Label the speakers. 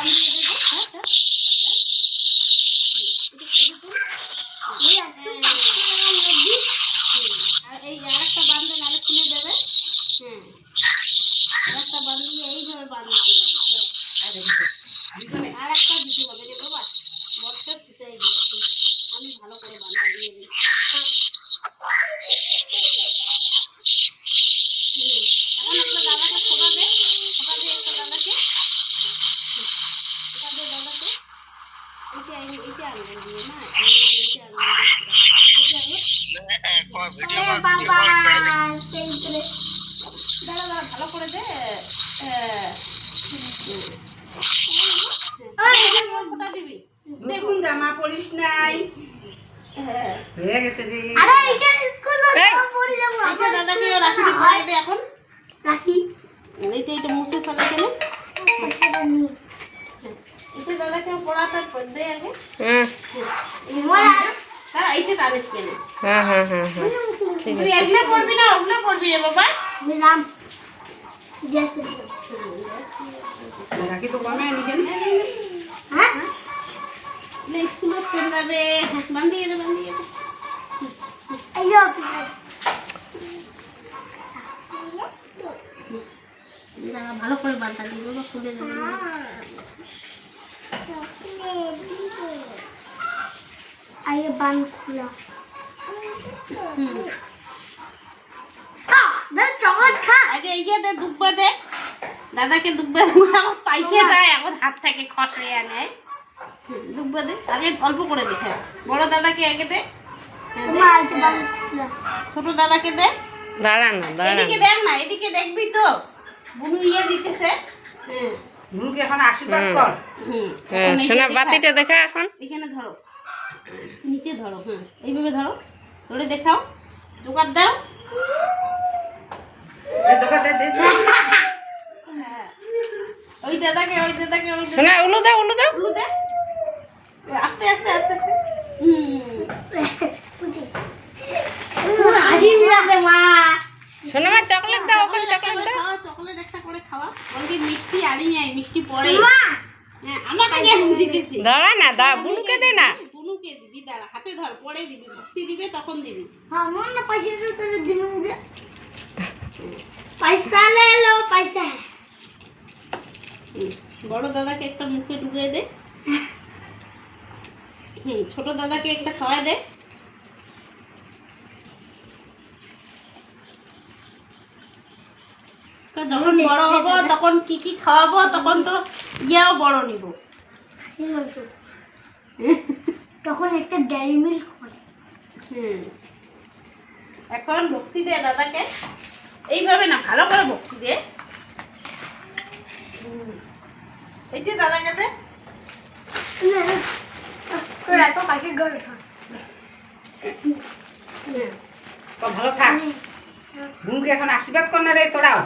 Speaker 1: বান্ধিয়ে দেবো। আর এই আরেকটা বান্ধে নাহলে খুলে দেবে। আরেকটা বান্ধিয়ে এইভাবে বাঁধতে হবে। আরেকটা দিতে হবে রে বাবা, বডটা ফুটাই দিয়েছি আমি, ভালো করে বান্ধা দিয়ে দিই। এখন একটা দাদাকে ফোটা দে, ফোটা দে একটা দাদাকে, ফোটা দে দাদাকে। এইটা আঙুল দিয়ে না, এইটা আঙুল দিয়ে দাদা ভালো করে দে। ফোটা দিবি।
Speaker 2: নতুন জামা পরিস নাই, হয়ে গেছে রে।
Speaker 1: এইটা দাদাকে রাখি দি, পরাই দে এখন রাখি। এইটা মুছে ফেলে কেন, এটা দাদাকে পড়াতে দে আগে। হ্যাঁ এইটা তারিস কেন।
Speaker 3: হ্যাঁ হ্যাঁ হ্যাঁ হ্যাঁ ঠিক
Speaker 1: তুই
Speaker 3: আছে।
Speaker 1: এগুলো পড়বি না ওগুলো পড়বি রে বাবা।
Speaker 2: রাম জেসে রাখি তো কমে নিছেন।
Speaker 1: হ্যাঁ স্কুলত কেন যাবে, বান্ধিয়ে দে বান্ধিয়ে দে।
Speaker 2: আইয়ো
Speaker 1: দাদা ভালো করে বাঁধা দিই বাবা, খুলে দেবে।
Speaker 2: আইয়ে বান খুলা। চকলেট খা।
Speaker 1: আগে এই যে দে দুব্বা দে দাদাকে, দুব্বা পাইছে দেয় এখন হাত থেকে খসে আনে। দুব্বা দে আগে অল্প করে দেখে, বড় দাদাকে আগে দে, ছোট দাদাকে দে।
Speaker 3: দাঁড়া না দাঁড়া
Speaker 1: এদিকে দেখ না, এদিকে দেখবি তো বুনু ইয়ে দিতেছে।
Speaker 2: গুরুকে এখন আশীর্বাদ কর।
Speaker 3: হ্যাঁ সোনা বাতিটা দেখা এখন।
Speaker 1: এখানে ধরো, নিচে ধরো, এইভাবে ধরো, ধরে দেখাও, জোগাড় দাও। ওই দাদাকে ওই দাদাকে ওই
Speaker 3: সোনা উলু দাও উলু দাও।
Speaker 1: উলু দে, আস্তে আস্তে আস্তে আস্তে।
Speaker 3: সোনা মা চকলেট দাও, ওখানে চকলেট দাও।
Speaker 1: খাওয়া, চকলেট একটা করে খাওয়া। বলবি মিষ্টি আনি নাই, মিষ্টি পরে। হ্যাঁ আমাকে কেন দিতেছি।
Speaker 3: দাঁড়া না দা বুনুকে দে না।
Speaker 1: বুনুকে দিবি, দাঁড়া হাতে ধর, পরে দিবি, ভক্তি দিবে তখন দিবি।
Speaker 2: আমার না পয়সা তো তোর দিলুম যে পয়সা লে লো পয়সা।
Speaker 1: বড় দাদাকে একটা মুখে ঢুকিয়ে দে। ছোট দাদাকে একটা খাওয়াই দে। যখন বড় হবো তখন কি কি খাওয়াবো, তখন তো ইয়েও বড় নিব।
Speaker 2: তখন একটা ডেয়ারি মিল্ক করে।
Speaker 1: এখন ভক্তি দে দাদাকে, এইভাবে না, ভালো করে ভক্তি দে। এই যে দাদাকে দে।
Speaker 2: এত কাকের ঘরে থাক,
Speaker 4: ভালো থাক। গুরুকে এখন আশীর্বাদ কর না রে তোরাও।